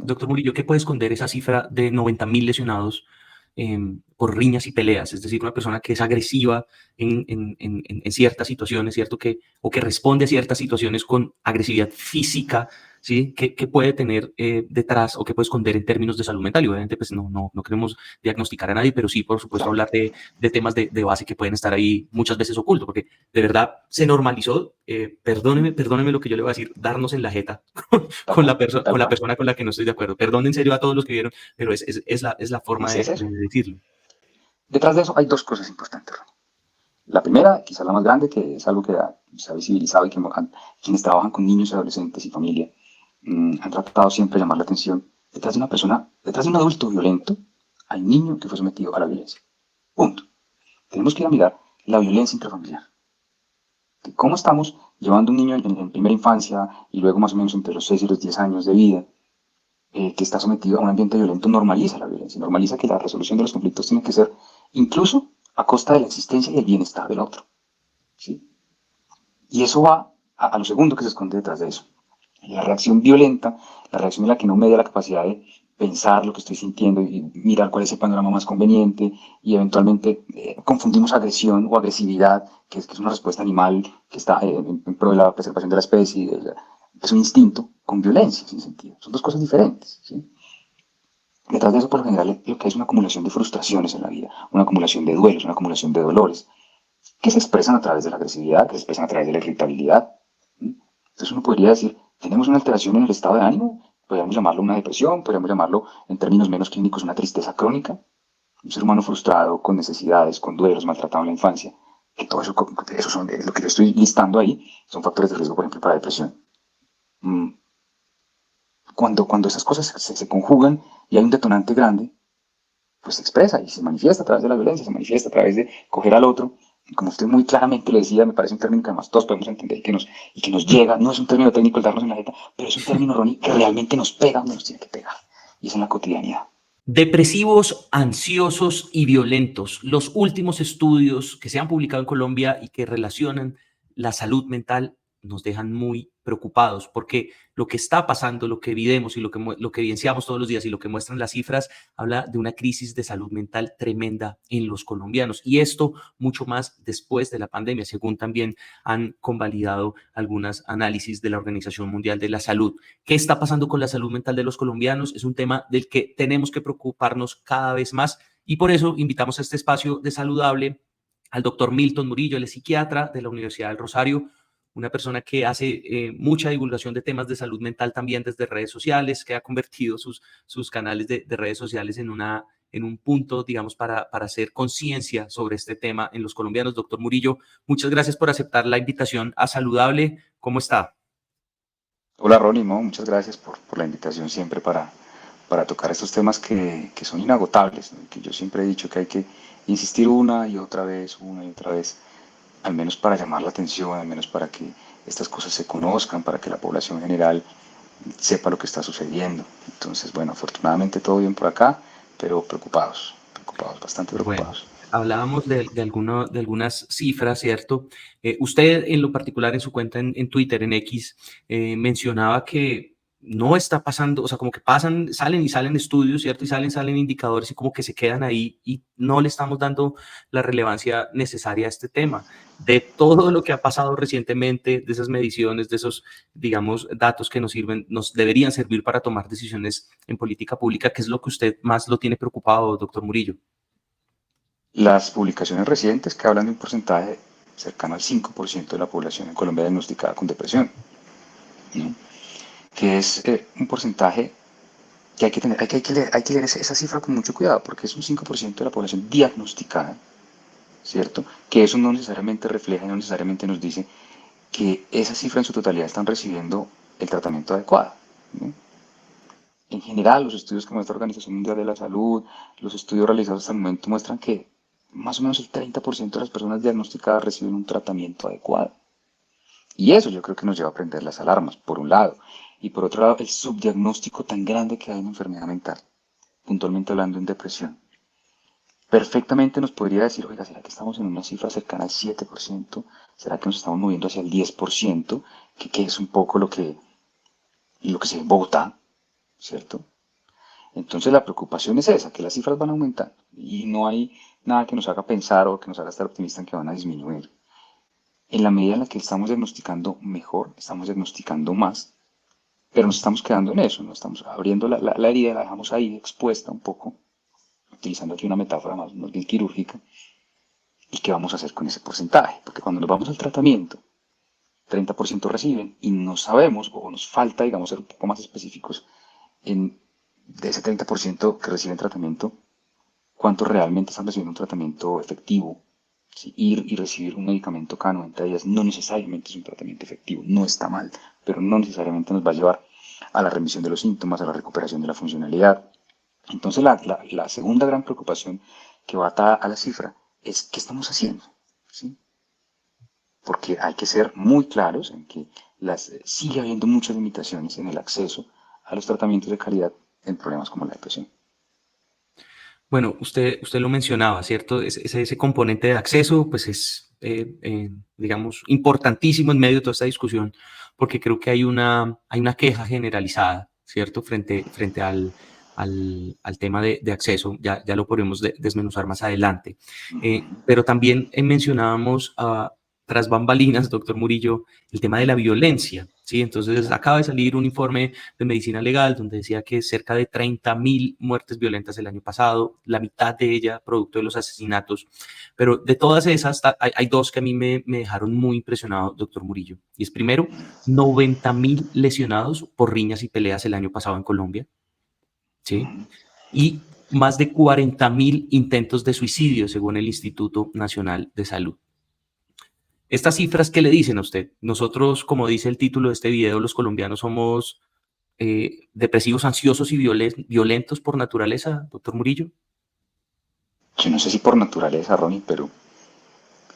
doctor Murillo, ¿qué puede esconder esa cifra de 90.000 lesionados por riñas y peleas? Es decir, una persona que es agresiva en ciertas situaciones, ¿cierto? O que responde a ciertas situaciones con agresividad física, ¿sí? ¿Qué puede tener detrás o qué puede esconder en términos de salud mental? Y obviamente, pues no queremos diagnosticar a nadie, pero sí, por supuesto, Claro. hablar de temas de base que pueden estar ahí muchas veces ocultos, porque de verdad se normalizó, perdóneme lo que yo le voy a decir, darnos en la jeta Tal cual, con tal la cual. persona con la que no estoy de acuerdo. Perdón en serio a todos los que vieron, pero es la forma Ese es de eso. decirlo. Detrás de eso hay dos cosas importantes, Ronnie. La primera, quizás la más grande, que es algo que se ha visibilizado y que quienes trabajan con niños, adolescentes y familia han tratado siempre de llamar la atención. Detrás de una persona, detrás de un adulto violento, hay un niño que fue sometido a la violencia. Punto. Tenemos que ir a mirar la violencia intrafamiliar. De cómo estamos llevando a un niño en primera infancia y luego más o menos entre los 6 y los 10 años de vida, que está sometido a un ambiente violento, normaliza la violencia, normaliza que la resolución de los conflictos tiene que ser incluso a costa de la existencia y el bienestar del otro. ¿Sí? Y eso va a lo segundo que se esconde detrás de eso. La reacción violenta, la reacción en la que no me da la capacidad de pensar lo que estoy sintiendo y mirar cuál es el panorama más conveniente y eventualmente confundimos agresión o agresividad, que es una respuesta animal que está en pro de la preservación de la especie, es un instinto, con violencia, sin sentido. Son dos cosas diferentes. ¿Sí? Detrás de eso, por lo general, lo que hay es una acumulación de frustraciones en la vida, una acumulación de duelos, una acumulación de dolores, que se expresan a través de la agresividad, que se expresan a través de la irritabilidad. Entonces uno podría decir, tenemos una alteración en el estado de ánimo, podríamos llamarlo una depresión, podríamos llamarlo en términos menos clínicos una tristeza crónica, un ser humano frustrado, con necesidades, con duelos, maltratado en la infancia, que todo eso son lo que yo estoy listando ahí, son factores de riesgo, por ejemplo, para depresión. Cuando esas cosas se conjugan y hay un detonante grande, pues se expresa y se manifiesta a través de la violencia, se manifiesta a través de coger al otro. Y como usted muy claramente lo decía, me parece un término que además todos podemos entender y que nos llega. No es un término técnico el darnos en la jeta, pero es un término, Ronnie, que realmente nos pega donde nos tiene que pegar. Y es en la cotidianidad. Depresivos, ansiosos y violentos. Los últimos estudios que se han publicado en Colombia y que relacionan la salud mental nos dejan muy preocupados porque lo que está pasando, lo que vivimos y lo que evidenciamos todos los días y lo que muestran las cifras habla de una crisis de salud mental tremenda en los colombianos y esto mucho más después de la pandemia, según también han convalidado algunos análisis de la Organización Mundial de la Salud. ¿Qué está pasando con la salud mental de los colombianos? Es un tema del que tenemos que preocuparnos cada vez más y por eso invitamos a este espacio de Saludable al doctor Milton Murillo, él es psiquiatra de la Universidad del Rosario, una persona que hace mucha divulgación de temas de salud mental también desde redes sociales, que ha convertido sus canales de redes sociales en un punto, digamos, para hacer conciencia sobre este tema en los colombianos. Doctor Murillo, muchas gracias por aceptar la invitación a Saludable. ¿Cómo está? Hola Ronnie, ¿no? Muchas gracias por la invitación siempre para tocar estos temas que son inagotables, ¿no? Que yo siempre he dicho que hay que insistir una y otra vez, al menos para llamar la atención, al menos para que estas cosas se conozcan, para que la población general sepa lo que está sucediendo. Entonces, bueno, afortunadamente todo bien por acá, pero preocupados, bastante Bueno, preocupados. hablábamos de algunas cifras, ¿cierto? Usted en lo particular en su cuenta en Twitter, en X, mencionaba que no está pasando, o sea, como que pasan, salen y salen estudios, ¿cierto? Y salen indicadores y como que se quedan ahí y no le estamos dando la relevancia necesaria a este tema. De todo lo que ha pasado recientemente, de esas mediciones, de esos, digamos, datos que nos sirven, nos deberían servir para tomar decisiones en política pública, ¿qué es lo que usted más lo tiene preocupado, doctor Murillo? Las publicaciones recientes que hablan de un porcentaje cercano al 5% de la población en Colombia diagnosticada con depresión, ¿no? Que es un porcentaje que hay que leer esa cifra con mucho cuidado, porque es un 5% de la población diagnosticada, ¿cierto? Que eso no necesariamente refleja y no necesariamente nos dice que esa cifra en su totalidad están recibiendo el tratamiento adecuado, ¿no? En general, los estudios que muestra la Organización Mundial de la Salud, los estudios realizados hasta el momento muestran que más o menos el 30% de las personas diagnosticadas reciben un tratamiento adecuado. Y eso yo creo que nos lleva a prender las alarmas, por un lado. Y por otro lado, el subdiagnóstico tan grande que hay en enfermedad mental, puntualmente hablando en depresión. Perfectamente nos podría decir, oiga, ¿será que estamos en una cifra cercana al 7%? ¿Será que nos estamos moviendo hacia el 10%? Que es un poco lo que se ve en Bogotá, ¿cierto? Entonces la preocupación es esa, que las cifras van a aumentar y no hay nada que nos haga pensar o que nos haga estar optimistas en que van a disminuir. En la medida en la que estamos diagnosticando mejor, estamos diagnosticando más, pero nos estamos quedando en eso, no estamos abriendo la herida, la dejamos ahí expuesta un poco, utilizando aquí una metáfora más bien quirúrgica. ¿Y qué vamos a hacer con ese porcentaje? Porque cuando nos vamos al tratamiento, 30% reciben y no sabemos o nos falta, digamos, ser un poco más específicos en de ese 30% que reciben tratamiento, cuántos realmente están recibiendo un tratamiento efectivo. ¿Sí? Ir y recibir un medicamento cada 90 días no necesariamente es un tratamiento efectivo, no está mal, pero no necesariamente nos va a llevar a la remisión de los síntomas, a la recuperación de la funcionalidad. Entonces la segunda gran preocupación que va atada a la cifra es qué estamos haciendo. ¿Sí? Porque hay que ser muy claros en que sigue habiendo muchas limitaciones en el acceso a los tratamientos de calidad en problemas como la depresión. Bueno, usted lo mencionaba, ¿cierto? Ese componente de acceso, pues es, digamos, importantísimo en medio de toda esta discusión, porque creo que hay una queja generalizada, ¿cierto? Frente al tema de acceso, ya lo podemos desmenuzar más adelante. Pero también mencionábamos tras bambalinas, doctor Murillo, el tema de la violencia, ¿sí? Entonces, acaba de salir un informe de medicina legal donde decía que cerca de 30.000 muertes violentas el año pasado, la mitad de ella producto de los asesinatos. Pero de todas esas, hay dos que a mí me dejaron muy impresionado, doctor Murillo. Y es primero, 90.000 lesionados por riñas y peleas el año pasado en Colombia, ¿sí? Y más de 40.000 intentos de suicidio, según el Instituto Nacional de Salud. Estas cifras, ¿qué le dicen a usted? Nosotros, como dice el título de este video, los colombianos somos depresivos, ansiosos y violentos por naturaleza, doctor Murillo. Yo no sé si por naturaleza, Ronnie, pero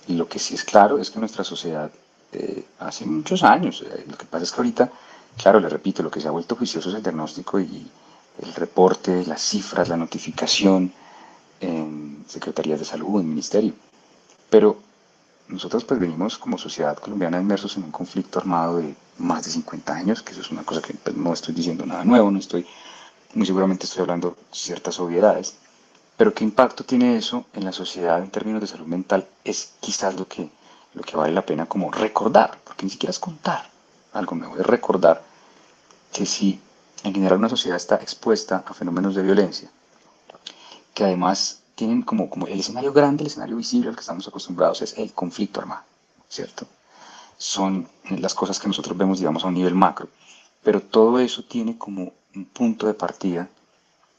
lo que sí es claro es que nuestra sociedad hace muchos años, lo que pasa es que ahorita, claro, le repito, lo que se ha vuelto juicioso es el diagnóstico y el reporte, las cifras, la notificación en secretarías de salud, en ministerio. Pero nosotros pues venimos como sociedad colombiana inmersos en un conflicto armado de más de 50 años, que eso es una cosa que pues, no estoy diciendo nada nuevo, no estoy, muy seguramente estoy hablando ciertas obviedades, pero qué impacto tiene eso en la sociedad en términos de salud mental es quizás lo que vale la pena como recordar, porque ni siquiera es contar algo nuevo, es recordar que si en general una sociedad está expuesta a fenómenos de violencia, que además tienen como el escenario grande, el escenario visible al que estamos acostumbrados es el conflicto armado, ¿cierto? Son las cosas que nosotros vemos, digamos, a un nivel macro, pero todo eso tiene como un punto de partida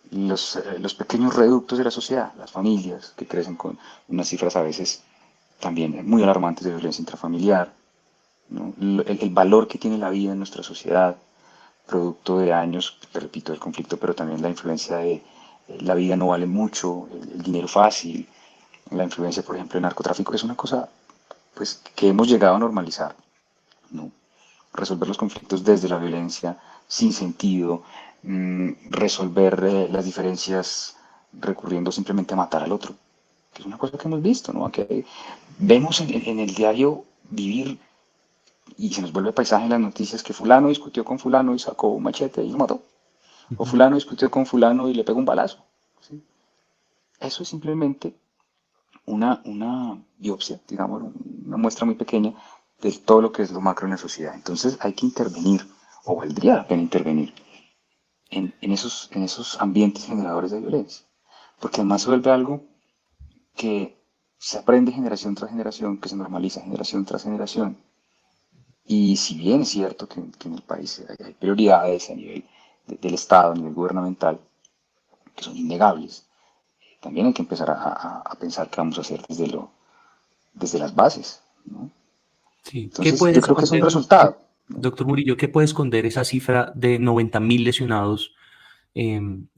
los pequeños reductos de la sociedad, las familias que crecen con unas cifras a veces también muy alarmantes de violencia intrafamiliar, ¿no? El valor que tiene la vida en nuestra sociedad, producto de años, te repito, del conflicto, pero también la influencia de la vida no vale mucho, el dinero fácil, la influencia, por ejemplo, del narcotráfico, es una cosa pues, que hemos llegado a normalizar, ¿no? Resolver los conflictos desde la violencia, sin sentido, resolver las diferencias recurriendo simplemente a matar al otro, que es una cosa que hemos visto, ¿no? Que vemos en el diario vivir y se nos vuelve paisaje en las noticias que fulano discutió con fulano y sacó un machete y lo mató, Uh o -huh. fulano discutió con fulano y le pegó un balazo. ¿Sí? Eso es simplemente una biopsia, digamos, una muestra muy pequeña de todo lo que es lo macro en la sociedad. Entonces hay que intervenir, o valdría la pena intervenir, en esos ambientes generadores de violencia. Porque además se vuelve algo que se aprende generación tras generación, que se normaliza generación tras generación. Y si bien es cierto que en el país hay prioridades a nivel del Estado, a nivel gubernamental, que son innegables, también hay que empezar a pensar qué vamos a hacer desde las bases, ¿no? Sí. ¿Qué Entonces, puede yo creo que es un esconder, resultado, ¿no? doctor Murillo, qué puede esconder esa cifra de 90.000 lesionados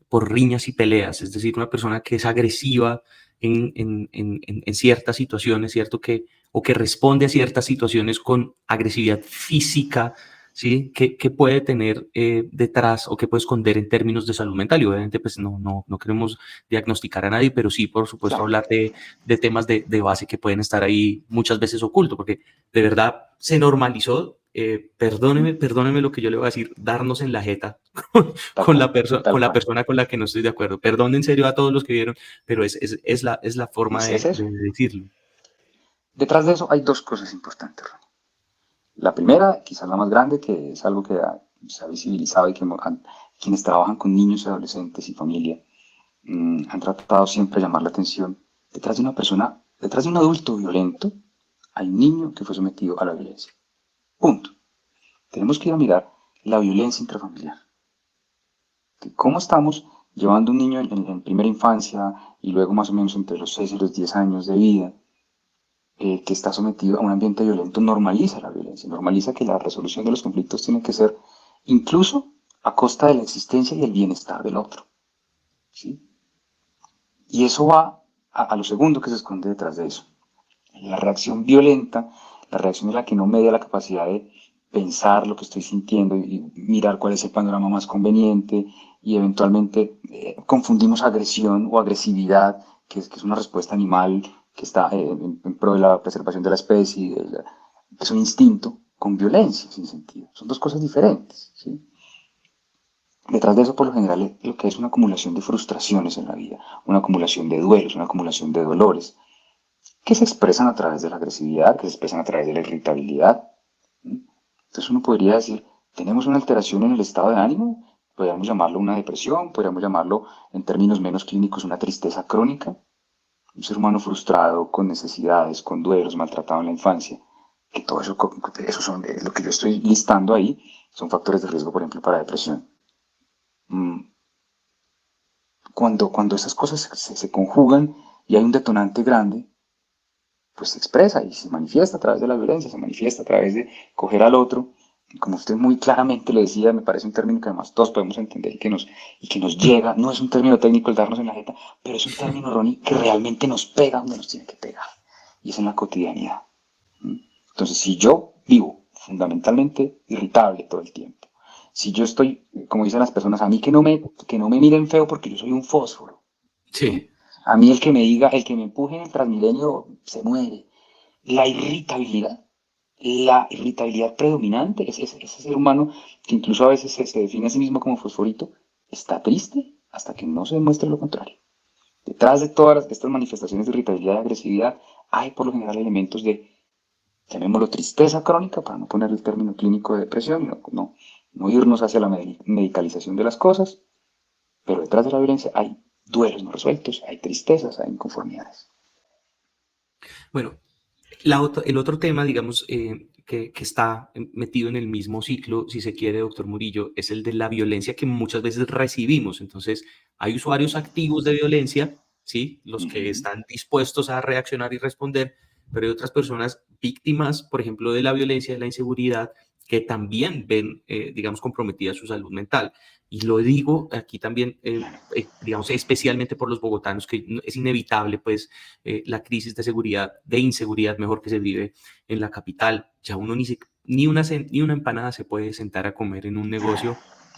por riñas y peleas? Es decir, una persona que es agresiva en ciertas situaciones, ¿cierto? O que responde a ciertas situaciones con agresividad física, ¿sí? ¿Qué puede tener detrás o qué puede esconder en términos de salud mental? Y obviamente, pues no queremos diagnosticar a nadie, pero sí, por supuesto, Claro. hablar de temas de base que pueden estar ahí muchas veces ocultos, porque de verdad se normalizó perdóneme lo que yo le voy a decir, darnos en la jeta con, Tal cual, con tal la cual. persona con la que no estoy de acuerdo. Perdón en serio a todos los que vieron, pero es la forma Es eso. de decirlo. Detrás de eso hay dos cosas importantes, Ronnie. La primera, quizás la más grande, que es algo que se ha visibilizado y que quienes trabajan con niños, adolescentes y familia han tratado siempre de llamar la atención. Detrás de una persona, detrás de un adulto violento, hay un niño que fue sometido a la violencia. Punto. Tenemos que ir a mirar la violencia intrafamiliar. ¿Cómo estamos llevando un niño en primera infancia y luego más o menos entre los 6 y los 10 años de vida que está sometido a un ambiente violento normaliza la violencia, normaliza que la resolución de los conflictos tiene que ser incluso a costa de la existencia y el bienestar del otro? ¿Sí? Y eso va a lo segundo que se esconde detrás de eso. La reacción violenta, la reacción en la que no me da la capacidad de pensar lo que estoy sintiendo y mirar cuál es el panorama más conveniente y eventualmente confundimos agresión o agresividad, que es una respuesta animal que está en pro de la preservación de la especie, es un instinto, con violencia sin sentido. Son dos cosas diferentes. ¿Sí? Detrás de eso, por lo general, lo que es una acumulación de frustraciones en la vida, una acumulación de duelos, una acumulación de dolores, que se expresan a través de la agresividad, que se expresan a través de la irritabilidad. Entonces uno podría decir, tenemos una alteración en el estado de ánimo, podríamos llamarlo una depresión, podríamos llamarlo en términos menos clínicos una tristeza crónica, un ser humano frustrado, con necesidades, con duelos, maltratado en la infancia, que todo eso, eso son lo que yo estoy listando ahí, son factores de riesgo, por ejemplo, para depresión. Cuando esas cosas se conjugan y hay un detonante grande, pues se expresa y se manifiesta a través de la violencia, se manifiesta a través de coger al otro. Y como usted muy claramente lo decía, me parece un término que además todos podemos entender y que nos llega. No es un término técnico el darnos en la jeta, pero es un término, Ronnie, que realmente nos pega donde nos tiene que pegar. Y es en la cotidianidad. Entonces, si yo vivo fundamentalmente irritable todo el tiempo, si yo estoy, como dicen las personas, a mí que no me miren feo porque yo soy un fósforo, ¿no? Sí. A mí el que me diga, el que me empuje en el Transmilenio se muere. La irritabilidad predominante, ese ser humano que incluso a veces se define a sí mismo como fosforito, está triste hasta que no se demuestre lo contrario. Detrás de todas estas manifestaciones de irritabilidad y agresividad hay por lo general elementos de, llamémoslo tristeza crónica, para no poner el término clínico de depresión, no irnos hacia la medicalización de las cosas, pero detrás de la violencia hay duelos no resueltos, hay tristezas, hay inconformidades. Bueno, el otro tema, digamos, que está metido en el mismo ciclo, si se quiere, doctor Murillo, es el de la violencia que muchas veces recibimos. Entonces, hay usuarios activos de violencia, ¿sí? Los que Uh-huh. están dispuestos a reaccionar y responder, pero hay otras personas víctimas, por ejemplo, de la violencia, de la inseguridad, que también ven, digamos, comprometida su salud mental. Y lo digo aquí también, digamos, especialmente por los bogotanos, que es inevitable, pues, la crisis de seguridad, de inseguridad mejor que se vive en la capital. Ya uno ni una empanada se puede sentar a comer en un negocio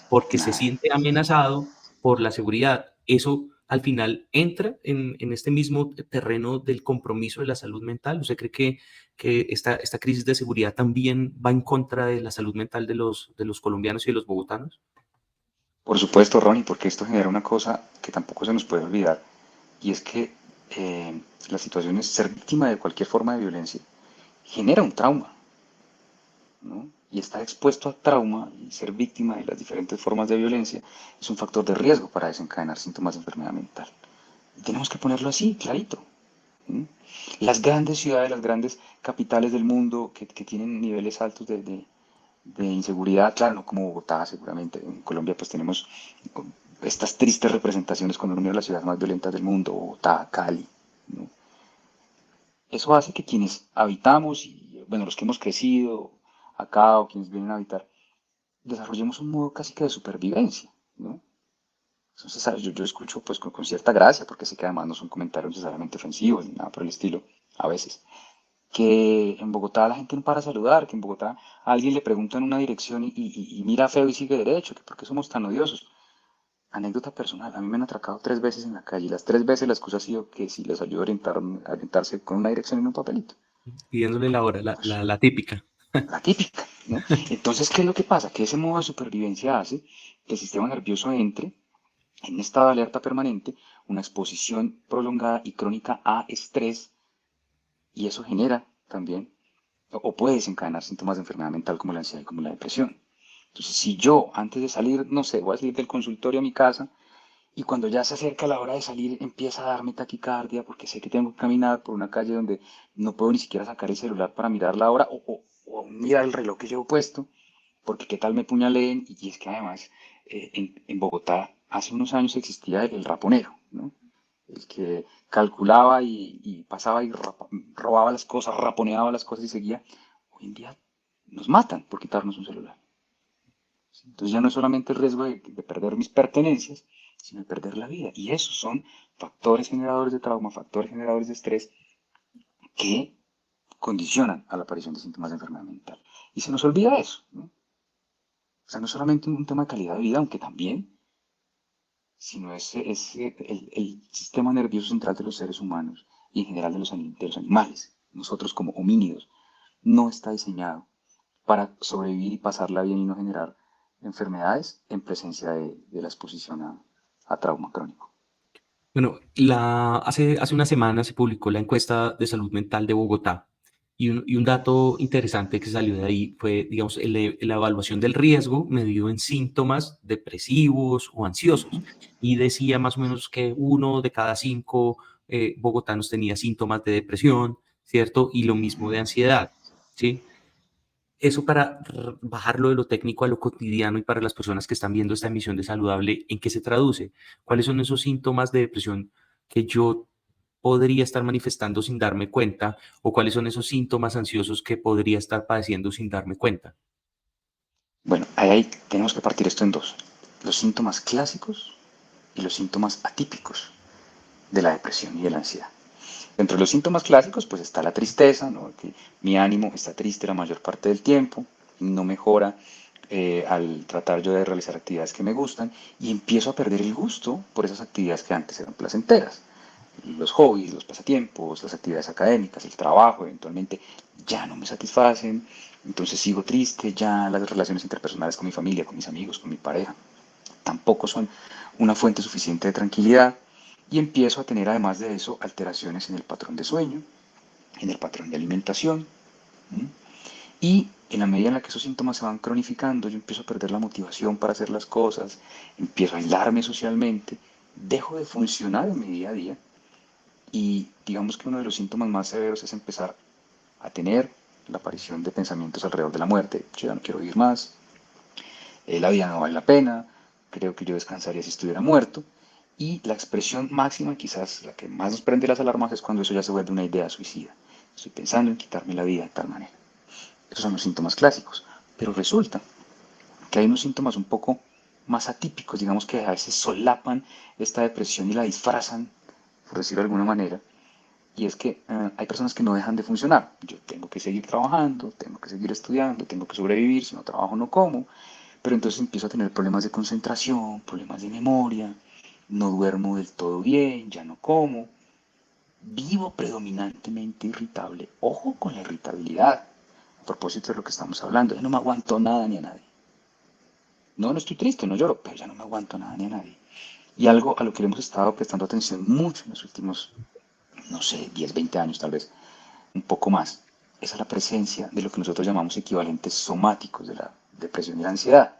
porque se Nada. siente amenazado por la seguridad. Eso al final entra en este mismo terreno del compromiso de la salud mental. ¿Usted cree que esta crisis de seguridad también va en contra de la salud mental de los colombianos y de los bogotanos? Por supuesto, Ronnie, porque esto genera una cosa que tampoco se nos puede olvidar, y es que la situación es ser víctima de cualquier forma de violencia genera un trauma, ¿no? Y estar expuesto a trauma y ser víctima de las diferentes formas de violencia es un factor de riesgo para desencadenar síntomas de enfermedad mental. Y tenemos que ponerlo así, clarito. ¿Sí? Las grandes ciudades, las grandes capitales del mundo que tienen niveles altos de inseguridad, claro, no como Bogotá seguramente, en Colombia pues tenemos estas tristes representaciones cuando uno mira las ciudades más violentas del mundo, Bogotá, Cali, ¿no? Eso hace que quienes habitamos y, bueno, los que hemos crecido acá o quienes vienen a habitar, desarrollemos un modo casi que de supervivencia, ¿no? Entonces, yo escucho pues con cierta gracia, porque sé que además no son comentarios necesariamente ofensivos ni nada por el estilo, a veces, que en Bogotá la gente no para a saludar, que en Bogotá a alguien le preguntan una dirección y mira feo y sigue derecho, que por qué somos tan odiosos. Anécdota personal, a mí me han atracado 3 veces en la calle y las 3 veces la excusa ha sido que si les ayudo a orientarse con una dirección en un papelito. Pidiéndole la hora, Pues la típica. la típica. ¿no? Entonces, ¿qué es lo que pasa? Que ese modo de supervivencia hace que el sistema nervioso entre en un estado de alerta permanente, una exposición prolongada y crónica a estrés, y eso genera también, o puede desencadenar síntomas de enfermedad mental como la ansiedad y como la depresión. Entonces, si yo antes de salir, no sé, voy a salir del consultorio a mi casa, y cuando ya se acerca la hora de salir empieza a darme taquicardia porque sé que tengo que caminar por una calle donde no puedo ni siquiera sacar el celular para mirar la hora o mirar el reloj que llevo puesto, porque qué tal me puñaleen. Y es que además en Bogotá hace unos años existía el raponero, ¿no? El que calculaba y pasaba y robaba las cosas, raponeaba las cosas y seguía. Hoy en día nos matan por quitarnos un celular. Entonces ya no es solamente el riesgo de perder mis pertenencias, sino de perder la vida. Y esos son factores generadores de trauma, factores generadores de estrés que condicionan a la aparición de síntomas de enfermedad mental. Y se nos olvida eso, ¿no? O sea, no es solamente un tema de calidad de vida, aunque también, sino el sistema nervioso central de los seres humanos y en general de los animales, nosotros como homínidos, no está diseñado para sobrevivir y pasarla bien y no generar enfermedades en presencia de la exposición a trauma crónico. Bueno, hace una semana se publicó la encuesta de salud mental de Bogotá y un dato interesante que salió de ahí fue, digamos, la evaluación del riesgo medido en síntomas depresivos o ansiosos. Ujú. Y decía más o menos que 1 de cada 5 bogotanos tenía síntomas de depresión, ¿cierto? Y lo mismo de ansiedad, ¿sí? Eso para bajarlo de lo técnico a lo cotidiano y para las personas que están viendo esta emisión de Saludable, ¿en qué se traduce? ¿Cuáles son esos síntomas de depresión que yo podría estar manifestando sin darme cuenta? ¿O cuáles son esos síntomas ansiosos que podría estar padeciendo sin darme cuenta? Bueno, ahí tenemos que partir esto en dos. Los síntomas clásicos y los síntomas atípicos de la depresión y de la ansiedad. Dentro de los síntomas clásicos, pues está la tristeza, ¿no? Que mi ánimo está triste la mayor parte del tiempo, no mejora al tratar yo de realizar actividades que me gustan y empiezo a perder el gusto por esas actividades que antes eran placenteras. Los hobbies, los pasatiempos, las actividades académicas, el trabajo, eventualmente ya no me satisfacen, entonces sigo triste, ya las relaciones interpersonales con mi familia, con mis amigos, con mi pareja, tampoco son una fuente suficiente de tranquilidad y empiezo a tener además de eso alteraciones en el patrón de sueño, en el patrón de alimentación. ¿M? Y en la medida en la que esos síntomas se van cronificando, yo empiezo a perder la motivación para hacer las cosas, empiezo a aislarme socialmente, dejo de funcionar en mi día a día y digamos que uno de los síntomas más severos es empezar a tener la aparición de pensamientos alrededor de la muerte. Yo ya no quiero vivir más, la vida no vale la pena, creo que yo descansaría si estuviera muerto. Y la expresión máxima, quizás la que más nos prende las alarmas, es cuando eso ya se vuelve una idea suicida. Estoy pensando en quitarme la vida de tal manera. Esos son los síntomas clásicos. Pero resulta que hay unos síntomas un poco más atípicos, digamos que a veces solapan esta depresión y la disfrazan, por decirlo de alguna manera. Y es que hay personas que no dejan de funcionar. Yo tengo que seguir trabajando, tengo que seguir estudiando, tengo que sobrevivir, si no trabajo no como. Pero entonces empiezo a tener problemas de concentración, problemas de memoria, no duermo del todo bien, ya no como, vivo predominantemente irritable. Ojo con la irritabilidad, a propósito de lo que estamos hablando, ya no me aguanto nada ni a nadie. No, no estoy triste, no lloro, pero ya no me aguanto nada ni a nadie. Y algo a lo que le hemos estado prestando atención mucho en los últimos, no sé, 10, 20 años tal vez, un poco más, es a la presencia de lo que nosotros llamamos equivalentes somáticos de la depresión y la ansiedad,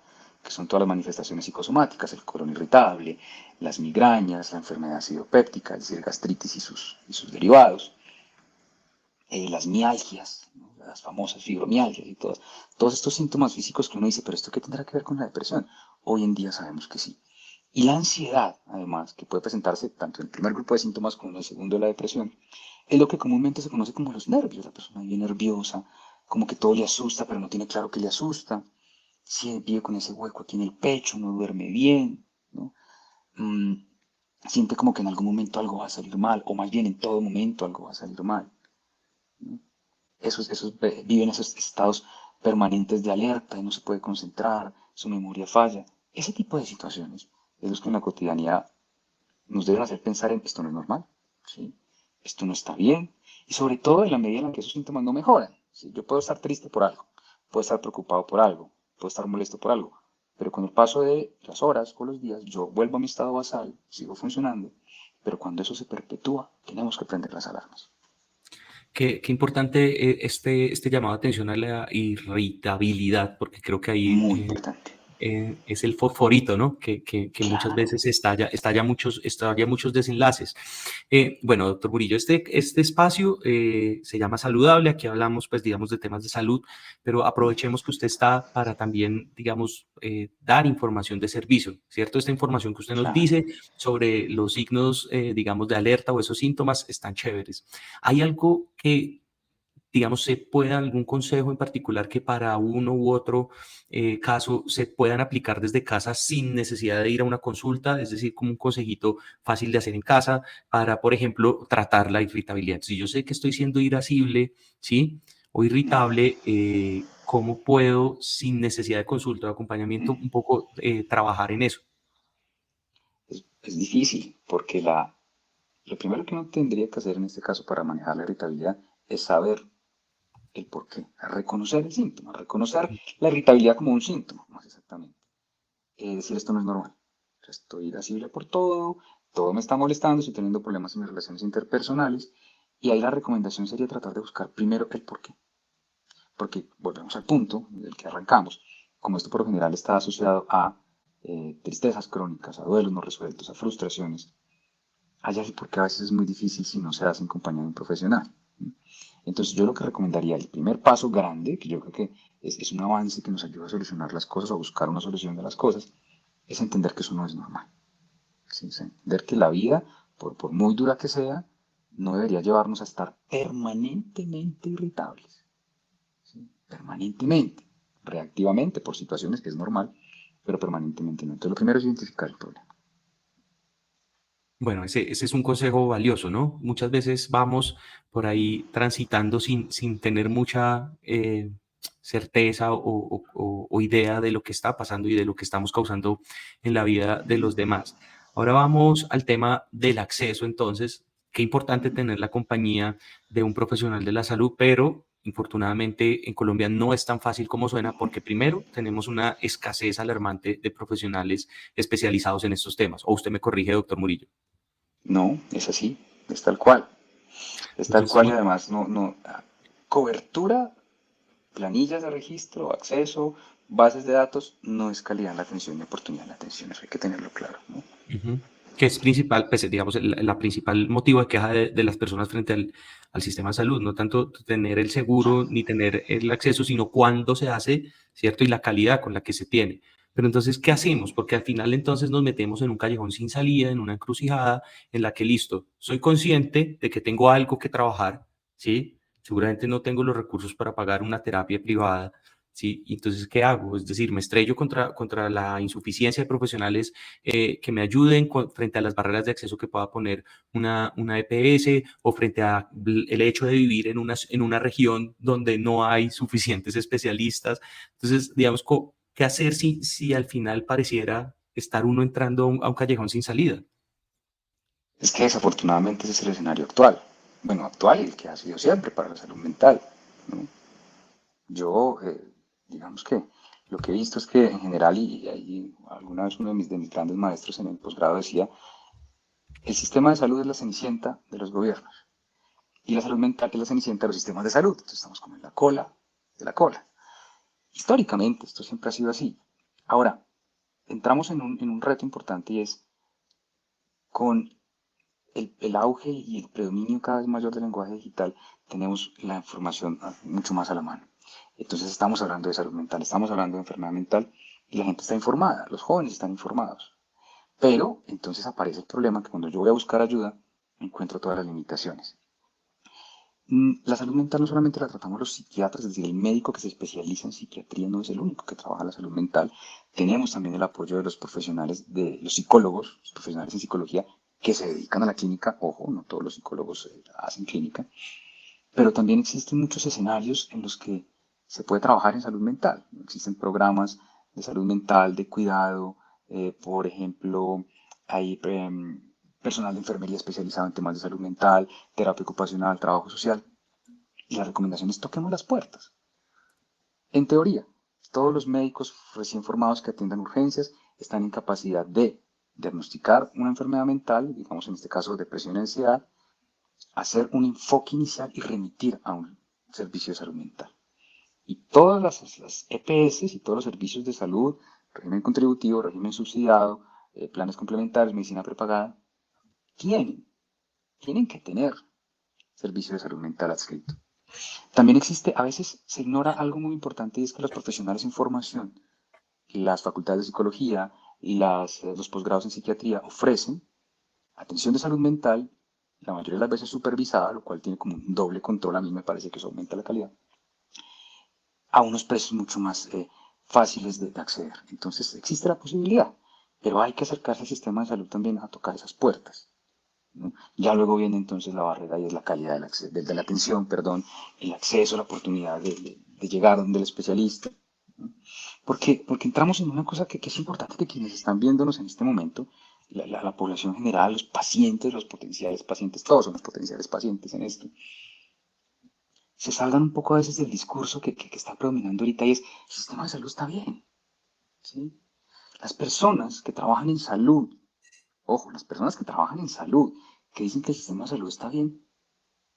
que son todas las manifestaciones psicosomáticas, el colon irritable, las migrañas, la enfermedad acidopéptica, es decir, gastritis y sus derivados, las mialgias, ¿no? Las famosas fibromialgias y todos estos síntomas físicos que uno dice, pero ¿esto qué tendrá que ver con la depresión? Hoy en día sabemos que sí. Y la ansiedad, además, que puede presentarse tanto en el primer grupo de síntomas como en el segundo de la depresión, es lo que comúnmente se conoce como los nervios. La persona vive nerviosa, como que todo le asusta, pero no tiene claro que le asusta. Si vive con ese hueco aquí en el pecho, no duerme bien, ¿no? Mm, siente como que en algún momento algo va a salir mal, o más bien en todo momento algo va a salir mal, ¿no? Viven esos estados permanentes de alerta y no se puede concentrar, su memoria falla. Ese tipo de situaciones es los que en la cotidianidad nos deben hacer pensar en esto no es normal, ¿sí? Esto no está bien, y sobre todo en la medida en la que esos síntomas no mejoran. ¿Sí? Yo puedo estar triste por algo, puedo estar preocupado por algo, puedo estar molesto por algo, pero con el paso de las horas o los días, yo vuelvo a mi estado basal, sigo funcionando, pero cuando eso se perpetúa, tenemos que prender las alarmas. Qué importante este llamado de atención a la irritabilidad, porque creo que ahí Muy importante. es el fosforito, ¿no? Que muchas Claro, veces estalla muchos desenlaces. Bueno, doctor Murillo, este espacio se llama Saludable. Aquí hablamos, pues, digamos, de temas de salud, pero aprovechemos que usted está para también, digamos, dar información de servicio, ¿cierto? Esta información que usted nos claro. dice sobre los signos, digamos, de alerta o esos síntomas están chéveres. ¿Hay algo que, digamos, se pueda, algún consejo en particular que para uno u otro caso se puedan aplicar desde casa sin necesidad de ir a una consulta? Es decir, como un consejito fácil de hacer en casa para, por ejemplo, tratar la irritabilidad. Si yo sé que estoy siendo irascible, ¿sí? O irritable, ¿cómo puedo, sin necesidad de consulta o acompañamiento, un poco trabajar en eso? Es difícil porque lo primero que uno tendría que hacer en este caso para manejar la irritabilidad es saber el por qué, reconocer el síntoma, reconocer la irritabilidad como un síntoma, más exactamente. Decir esto no es normal. O sea, estoy irascible por todo, todo me está molestando, estoy teniendo problemas en mis relaciones interpersonales y ahí la recomendación sería tratar de buscar primero el por qué. Porque volvemos al punto del que arrancamos. Como esto por lo general está asociado a tristezas crónicas, a duelos no resueltos, a frustraciones, hay algo porque a veces es muy difícil si no se hace en compañía de un profesional. Entonces yo lo que recomendaría, el primer paso grande, que yo creo que es un avance que nos ayuda a solucionar las cosas o a buscar una solución de las cosas, es entender que eso no es normal. ¿Sí? Es entender que la vida, por muy dura que sea, no debería llevarnos a estar permanentemente irritables. ¿Sí? Permanentemente. Reactivamente, por situaciones, es normal, pero permanentemente no. Entonces lo primero es identificar el problema. Bueno, ese es un consejo valioso, ¿no? Muchas veces vamos por ahí transitando sin tener mucha certeza o idea de lo que está pasando y de lo que estamos causando en la vida de los demás. Ahora vamos al tema del acceso, entonces. Qué importante tener la compañía de un profesional de la salud, pero infortunadamente en Colombia no es tan fácil como suena porque primero tenemos una escasez alarmante de profesionales especializados en estos temas. O usted me corrige, doctor Murillo. No, es así, es tal cual. Es tal Entonces, cual y además cobertura, planillas de registro, acceso, bases de datos, no es calidad en la atención ni oportunidad en la atención, eso hay que tenerlo claro, ¿no? ujú, que es principal, pues, digamos, la principal motivo de queja de las personas frente al sistema de salud, no tanto tener el seguro ni tener el acceso, sino cuándo se hace, ¿cierto? Y la calidad con la que se tiene. Pero entonces, ¿qué hacemos? Porque al final entonces nos metemos en un callejón sin salida, en una encrucijada en la que, listo, soy consciente de que tengo algo que trabajar, ¿sí? Seguramente no tengo los recursos para pagar una terapia privada, ¿sí? Y entonces, ¿qué hago? Es decir, me estrello contra la insuficiencia de profesionales que me ayuden frente a las barreras de acceso que pueda poner una EPS o frente a el hecho de vivir en una región donde no hay suficientes especialistas. Entonces, digamos, ¿qué hacer si al final pareciera estar uno entrando a un callejón sin salida? Es que desafortunadamente ese es el escenario actual, bueno, actual y el que ha sido siempre para la salud mental, ¿no? Yo, digamos que lo que he visto es que en general, y ahí alguna vez uno de mis grandes maestros en el posgrado decía, el sistema de salud es la cenicienta de los gobiernos y la salud mental es la cenicienta de los sistemas de salud. Entonces estamos como en la cola de la cola. Históricamente esto siempre ha sido así. Ahora, entramos en un reto importante y es con el auge y el predominio cada vez mayor del lenguaje digital, tenemos la información mucho más a la mano. Entonces estamos hablando de salud mental, estamos hablando de enfermedad mental y la gente está informada, los jóvenes están informados. Pero entonces aparece el problema que cuando yo voy a buscar ayuda, encuentro todas las limitaciones. La salud mental no solamente la tratamos los psiquiatras, es decir, el médico que se especializa en psiquiatría no es el único que trabaja la salud mental. Tenemos también el apoyo de los profesionales, de los psicólogos, los profesionales en psicología que se dedican a la clínica. Ojo, no todos los psicólogos hacen clínica, pero también existen muchos escenarios en los que se puede trabajar en salud mental. Existen programas de salud mental, de cuidado, por ejemplo, hay personal de enfermería especializado en temas de salud mental, terapia ocupacional, trabajo social. Y la recomendación es toquemos las puertas. En teoría, todos los médicos recién formados que atiendan urgencias están en capacidad de diagnosticar una enfermedad mental, digamos en este caso depresión y ansiedad, hacer un enfoque inicial y remitir a un servicio de salud mental. Y todas las EPS y todos los servicios de salud, régimen contributivo, régimen subsidiado, planes complementarios, medicina prepagada, tienen, tienen que tener servicio de salud mental adscrito. También existe, a veces se ignora algo muy importante y es que los profesionales en formación, las facultades de psicología, los posgrados en psiquiatría ofrecen atención de salud mental, la mayoría de las veces supervisada, lo cual tiene como un doble control, a mí me parece que eso aumenta la calidad, a unos precios mucho más fáciles de acceder. Entonces existe la posibilidad, pero hay que acercarse al sistema de salud también a tocar esas puertas, ¿no? Ya luego viene entonces la barrera y es la calidad de la atención, perdón, el acceso, la oportunidad de llegar donde el especialista. ¿No? Porque entramos en una cosa que es importante que quienes están viéndonos en este momento, la población general, los pacientes, los potenciales pacientes, todos somos potenciales pacientes en esto, se salgan un poco a veces del discurso que está predominando ahorita y es, el sistema de salud está bien, ¿sí? Las personas que trabajan en salud, ojo, las personas que trabajan en salud, que dicen que el sistema de salud está bien,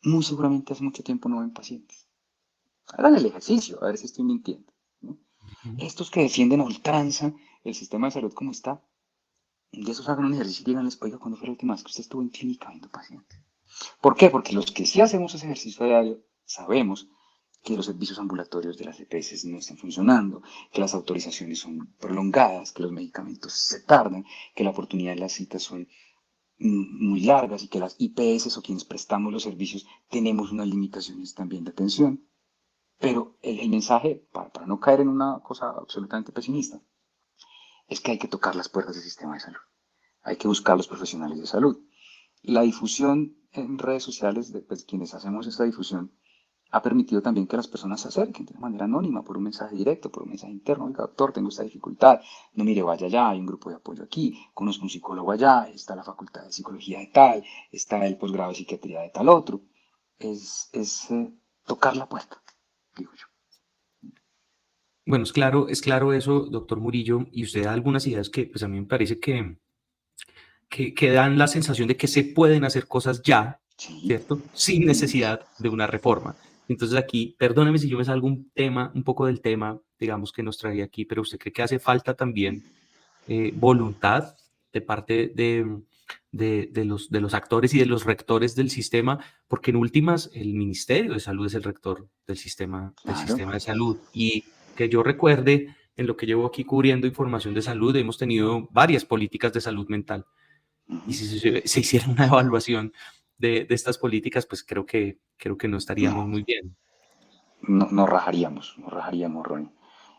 muy seguramente hace mucho tiempo no ven pacientes. Hagan el ejercicio, a ver si estoy mintiendo, ¿no? Ujú. Estos que defienden a ultranza el sistema de salud como está, de esos hagan un ejercicio y díganles, oiga, ¿cuándo fue la última vez que usted estuvo en clínica viendo pacientes? ¿Por qué? Porque los que sí hacemos ese ejercicio diario sabemos que los servicios ambulatorios de las EPS no están funcionando, que las autorizaciones son prolongadas, que los medicamentos se tardan, que la oportunidad de las citas son muy largas y que las IPS o quienes prestamos los servicios tenemos unas limitaciones también de atención. Pero el mensaje, para no caer en una cosa absolutamente pesimista, es que hay que tocar las puertas del sistema de salud. Hay que buscar los profesionales de salud. La difusión en redes sociales de pues, quienes hacemos esta difusión ha permitido también que las personas se acerquen de manera anónima, por un mensaje directo, por un mensaje interno. Oiga, doctor, tengo esta dificultad. No mire, vaya allá, hay un grupo de apoyo aquí, conozco un psicólogo allá, está la facultad de psicología de tal, está el posgrado de psiquiatría de tal otro. Es tocar la puerta, digo yo. Bueno, es claro eso, doctor Murillo, y usted da algunas ideas que pues a mí me parece que dan la sensación de que se pueden hacer cosas ya, Sí, ¿cierto? Sin necesidad de una reforma. Entonces aquí, perdóneme si yo me salgo un tema, un poco del tema, digamos, que nos traía aquí, pero ¿usted cree que hace falta también voluntad de parte de los actores y de los rectores del sistema? Porque en últimas el Ministerio de Salud es el rector del claro. sistema de salud. Y que yo recuerde, en lo que llevo aquí cubriendo información de salud, hemos tenido varias políticas de salud mental. Y Uh-huh. si se hiciera una evaluación de estas políticas, pues creo que no estaríamos No, muy bien. no, nos rajaríamos, Ronnie.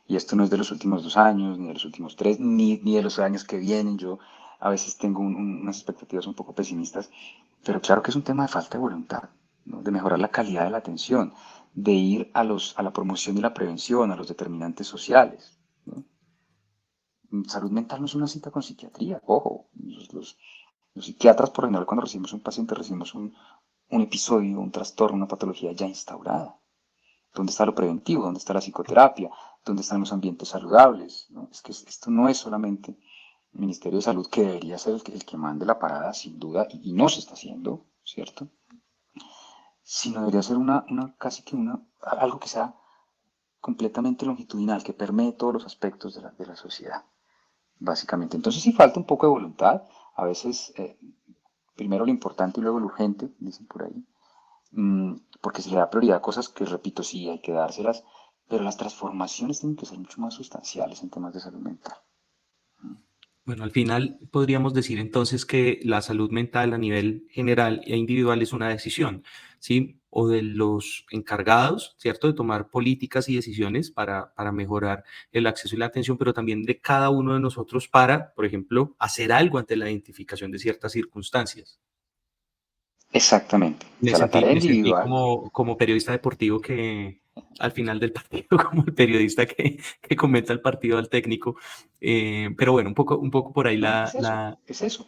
Y esto no es de los últimos 2 años, ni de los últimos tres, ni de los años que vienen. Yo a veces tengo unas expectativas un poco pesimistas, pero claro que es un tema de falta de voluntad, ¿no? De mejorar la calidad de la atención, de ir a la promoción y la prevención, a los determinantes sociales, ¿no? Salud mental no es una cita con psiquiatría, ojo. Los psiquiatras, por lo general, cuando recibimos un paciente, recibimos un episodio, un trastorno, una patología ya instaurada. ¿Dónde está lo preventivo? ¿Dónde está la psicoterapia? ¿Dónde están los ambientes saludables? ¿No? Es que esto no es solamente el Ministerio de Salud, que debería ser el que mande la parada, sin duda, y no se está haciendo, ¿cierto? Sino debería ser casi que algo que sea completamente longitudinal, que permee todos los aspectos de la sociedad, básicamente. Entonces sí falta un poco de voluntad, a veces primero lo importante y luego lo urgente, dicen por ahí, porque se le da prioridad a cosas que, repito, sí hay que dárselas, pero las transformaciones tienen que ser mucho más sustanciales en temas de salud mental. Bueno, al final podríamos decir entonces que la salud mental a nivel general e individual es una decisión, ¿sí? O de los encargados, ¿cierto? De tomar políticas y decisiones para mejorar el acceso y la atención, pero también de cada uno de nosotros para, por ejemplo, hacer algo ante la identificación de ciertas circunstancias. Exactamente. O sea, la tarea Me sentí individual, como periodista deportivo que al final del partido, como el periodista que comenta el partido al técnico. Pero bueno, un poco por ahí no, la, es eso, la, es eso.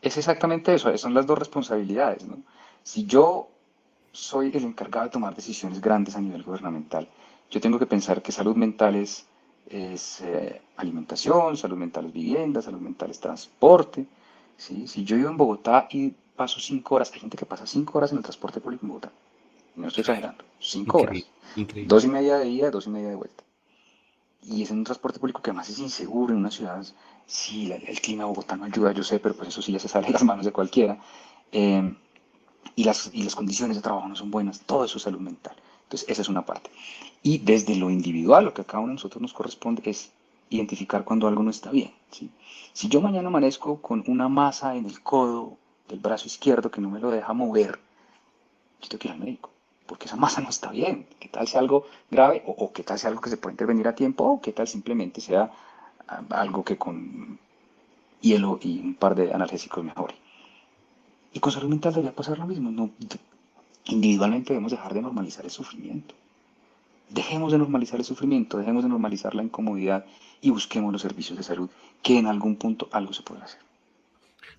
Es exactamente eso, son las dos responsabilidades, ¿no? Si yo soy el encargado de tomar decisiones grandes a nivel gubernamental, Yo tengo que pensar que salud mental es alimentación, salud mental es vivienda, salud mental es transporte. ¿Sí? Si yo vivo en Bogotá y paso 5 horas, hay gente que pasa 5 horas en el transporte público en Bogotá. No estoy exagerando, 5 horas. Increíble, increíble. 2:30 de ida, 2:30 de vuelta. Y es en un transporte público que además es inseguro en una ciudad. Sí, el clima de Bogotá no ayuda, yo sé, pero pues eso sí ya se sale de las manos de cualquiera. Eh, y las condiciones de trabajo no son buenas, todo eso es salud mental. Entonces, esa es una parte. Y desde lo individual, lo que a cada uno de nosotros nos corresponde es identificar cuando algo no está bien. ¿Sí? Si yo mañana amanezco con una masa en el codo del brazo izquierdo que no me lo deja mover, yo tengo que ir al médico, porque esa masa no está bien. ¿Qué tal sea algo grave o qué tal sea algo que se puede intervenir a tiempo o qué tal simplemente sea algo que con hielo y un par de analgésicos mejore? Y con salud mental debería pasar lo mismo. No, individualmente debemos dejar de normalizar el sufrimiento. Dejemos de normalizar el sufrimiento, dejemos de normalizar la incomodidad y busquemos los servicios de salud, que en algún punto algo se puede hacer.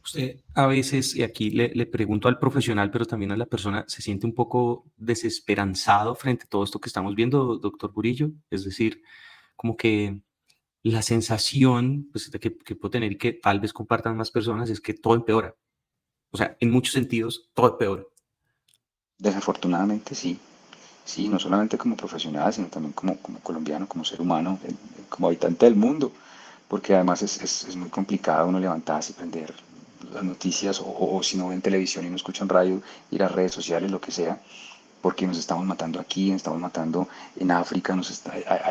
Usted a veces, y aquí le pregunto al profesional, pero también a la persona, ¿se siente un poco desesperanzado frente a todo esto que estamos viendo, doctor Burillo? Es decir, como que la sensación pues, que puedo tener y que tal vez compartan más personas es que todo empeora. O sea, en muchos sentidos, todo empeora. Desafortunadamente sí, sí, no solamente como profesional, sino también como colombiano, como ser humano, como habitante del mundo, porque además es muy complicado uno levantarse y prender las noticias o si no ven televisión y no escuchan radio, ir a redes sociales, lo que sea, porque nos estamos matando aquí, nos estamos matando en África,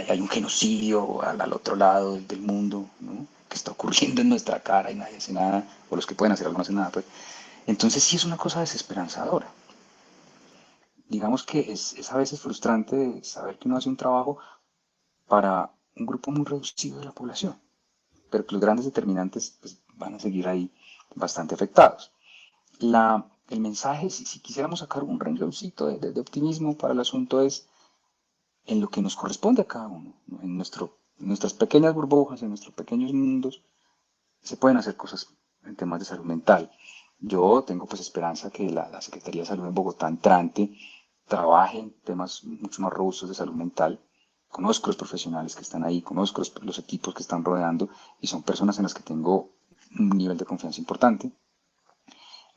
hay un genocidio al otro lado del mundo, ¿no? Que está ocurriendo en nuestra cara y nadie hace nada, o los que pueden hacer algo no hacen nada, pues. Entonces sí es una cosa desesperanzadora. Digamos que es a veces frustrante saber que uno hace un trabajo para un grupo muy reducido de la población, pero que los grandes determinantes pues, van a seguir ahí bastante afectados. El mensaje, si quisiéramos sacar un rengloncito de optimismo para el asunto, es en lo que nos corresponde a cada uno, ¿no? En nuestras pequeñas burbujas, en nuestros pequeños mundos, se pueden hacer cosas en temas de salud mental. Yo tengo pues esperanza que la Secretaría de Salud en Bogotá entrante trabaje en temas mucho más robustos de salud mental. Conozco los profesionales que están ahí, conozco los equipos que están rodeando y son personas en las que tengo un nivel de confianza importante.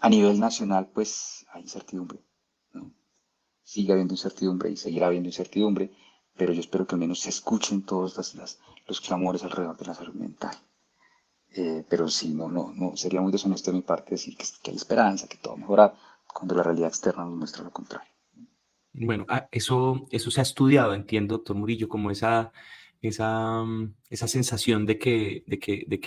A nivel nacional, pues hay incertidumbre, ¿no? Sigue habiendo incertidumbre y seguirá habiendo incertidumbre, pero yo espero que al menos se escuchen todos los clamores alrededor de la salud mental. Pero sí, no, sería muy deshonesto de mi parte decir que hay esperanza, que todo va a mejorar, cuando la realidad externa nos muestra lo contrario. Bueno, eso se ha estudiado, entiendo, doctor Murillo, como esa sensación de que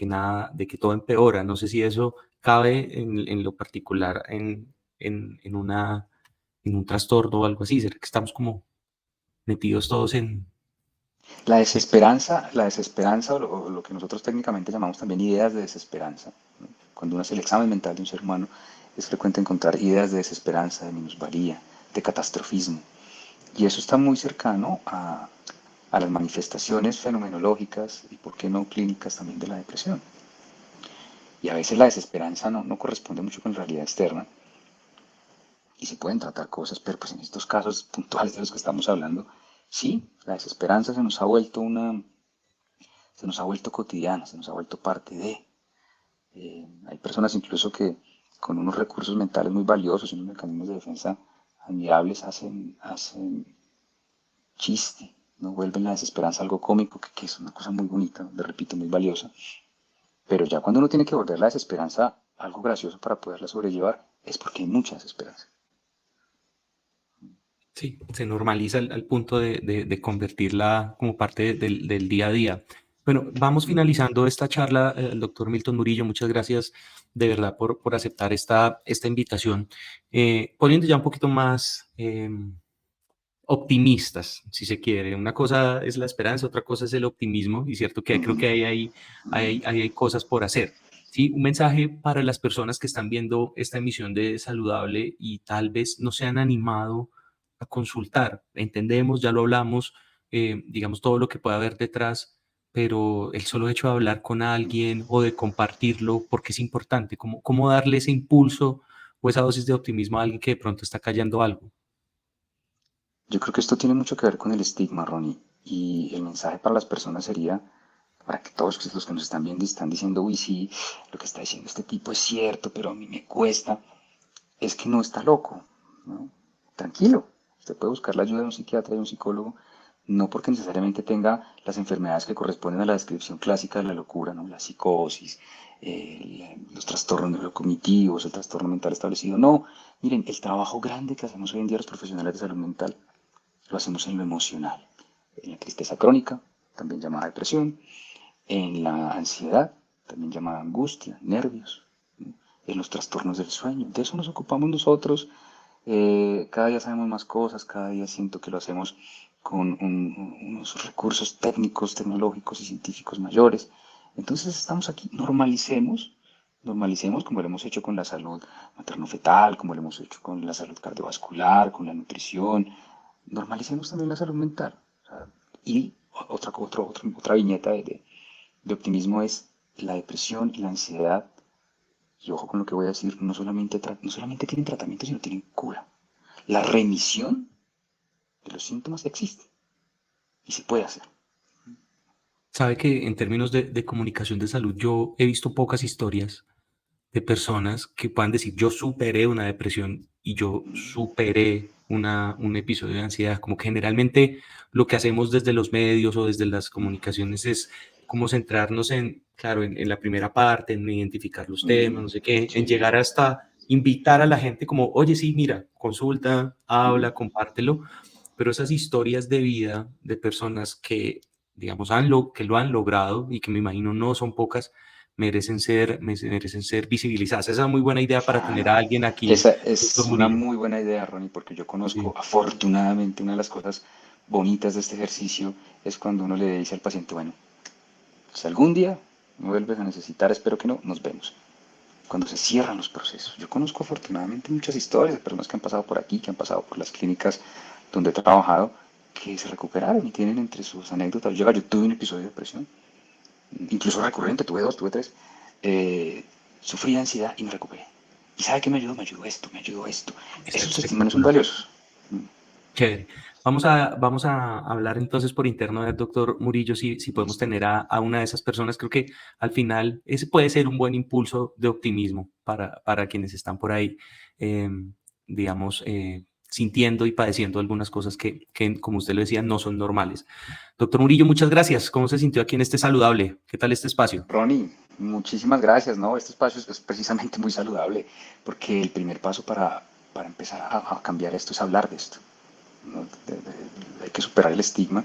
nada, de que todo empeora. No sé si eso cabe en lo particular en un trastorno o algo así. ¿Será que estamos como metidos todos La desesperanza o lo que nosotros técnicamente llamamos también ideas de desesperanza, ¿no? Cuando uno hace el examen mental de un ser humano, es frecuente encontrar ideas de desesperanza, de minusvalía, de catastrofismo. Y eso está muy cercano a las manifestaciones fenomenológicas y, por qué no, clínicas también de la depresión. Y a veces la desesperanza no corresponde mucho con la realidad externa y se pueden tratar cosas, pero pues en estos casos puntuales de los que estamos hablando, sí, la desesperanza se nos ha vuelto cotidiana, se nos ha vuelto parte de. Hay personas incluso que con unos recursos mentales muy valiosos y unos mecanismos de defensa admirables hacen chiste, no vuelven la desesperanza algo cómico, que es una cosa muy bonita, le repito, muy valiosa. Pero ya cuando uno tiene que volver la desesperanza algo gracioso para poderla sobrellevar, es porque hay mucha desesperanza. sí, se normaliza al punto de convertirla como parte del día a día. Bueno, vamos finalizando esta charla, el doctor Milton Murillo. Muchas gracias de verdad por aceptar esta invitación. Poniendo ya un poquito más optimistas, si se quiere. Una cosa es la esperanza, otra cosa es el optimismo, y cierto que creo Ujú. que hay cosas por hacer. ¿Sí? Un mensaje para las personas que están viendo esta emisión de Saludable y tal vez no se han animado a consultar. Entendemos, ya lo hablamos, digamos, todo lo que puede haber detrás, pero el solo hecho de hablar con alguien o de compartirlo, porque es importante, cómo darle ese impulso o esa dosis de optimismo a alguien que de pronto está callando algo. Yo creo que esto tiene mucho que ver con el estigma, Ronnie, y el mensaje para las personas sería, para que todos los que nos están viendo y están diciendo, uy, sí, lo que está diciendo este tipo es cierto, pero a mí me cuesta, es que no está loco, ¿no? Tranquilo, usted puede buscar la ayuda de un psiquiatra y un psicólogo, no porque necesariamente tenga las enfermedades que corresponden a la descripción clásica de la locura, ¿no? La psicosis, los trastornos neurocognitivos, el trastorno mental establecido. No, miren, el trabajo grande que hacemos hoy en día los profesionales de salud mental lo hacemos en lo emocional, en la tristeza crónica, también llamada depresión, en la ansiedad, también llamada angustia, nervios, ¿no? En los trastornos del sueño. De eso nos ocupamos nosotros. Cada día sabemos más cosas, cada día siento que lo hacemos con unos recursos técnicos, tecnológicos y científicos mayores. Entonces estamos aquí, normalicemos como lo hemos hecho con la salud materno-fetal, como lo hemos hecho con la salud cardiovascular, con la nutrición, normalicemos también la salud mental. O sea, y otra viñeta de optimismo es la depresión y la ansiedad, y ojo con lo que voy a decir, no solamente tienen tratamiento, sino tienen cura. La remisión de los síntomas existe y se puede hacer. Sabe que en términos de comunicación de salud, yo he visto pocas historias de personas que puedan decir, yo superé una depresión y yo superé un episodio de ansiedad. Como que generalmente lo que hacemos desde los medios o desde las comunicaciones es como centrarnos en, claro, en la primera parte, en identificar los temas, no sé qué, en Sí. llegar hasta invitar a la gente como, oye, sí, mira, consulta, habla, compártelo, pero esas historias de vida de personas que, digamos, que lo han logrado y que me imagino no son pocas, merecen ser visibilizadas. Esa es una muy buena idea para tener Claro. a alguien aquí, Esa doctor es una Murillo. muy buena idea, Ronnie, porque yo conozco, Sí, afortunadamente, una de las cosas bonitas de este ejercicio es cuando uno le dice al paciente, bueno, si algún día me vuelves a necesitar, espero que no, nos vemos. Cuando se cierran los procesos. Yo conozco afortunadamente muchas historias de personas que han pasado por aquí, que han pasado por las clínicas donde he trabajado, que se recuperaron y tienen entre sus anécdotas. Yo tuve un episodio de depresión, incluso recurrente, tuve dos, tuve tres. Eh, Sufrí de ansiedad y me recuperé. ¿Y sabe qué me ayudó? Me ayudó esto, me ayudó esto. está Esos testimonios son espectacular. valiosos. Chévere. Vamos a hablar entonces por interno del doctor Murillo si podemos Listo. tener a una de esas personas. Creo que al final ese puede ser un buen impulso de optimismo para quienes están por ahí, eh, digamos, sintiendo y padeciendo algunas cosas que, como usted lo decía, no son normales. Doctor Murillo, muchas gracias. ¿Cómo se sintió aquí en este saludable? ¿Qué tal este espacio? Ronnie, muchísimas gracias, ¿no? Este espacio es precisamente muy saludable, porque el primer paso para empezar a cambiar esto es hablar de esto, ¿no? Hay que superar el estigma.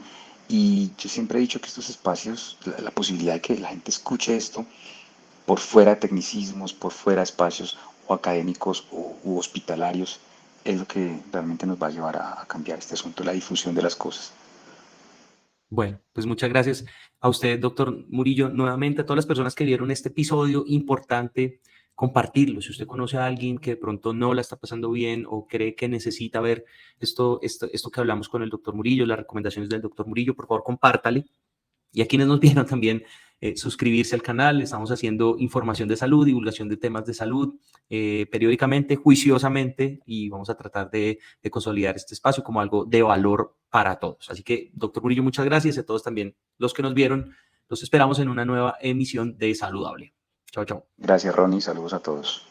Y yo siempre he dicho que estos espacios, la posibilidad de que la gente escuche esto por fuera de tecnicismos, por fuera de espacios o académicos u hospitalarios, es lo que realmente nos va a llevar a cambiar este asunto, la difusión de las cosas. Bueno, pues muchas gracias a usted, doctor Murillo, nuevamente a todas las personas que vieron este episodio, importante compartirlo. Si usted conoce a alguien que de pronto no la está pasando bien o cree que necesita ver esto que hablamos con el doctor Murillo, las recomendaciones del doctor Murillo, por favor, compártale. Y a quienes nos vieron también, suscribirse al canal. Estamos haciendo información de salud, divulgación de temas de salud, periódicamente, juiciosamente, y vamos a tratar de consolidar este espacio como algo de valor para todos. Así que, doctor Murillo, muchas gracias. Y a todos también los que nos vieron, los esperamos en una nueva emisión de Saludable. Chao, chao. Gracias, Ronnie. Saludos a todos.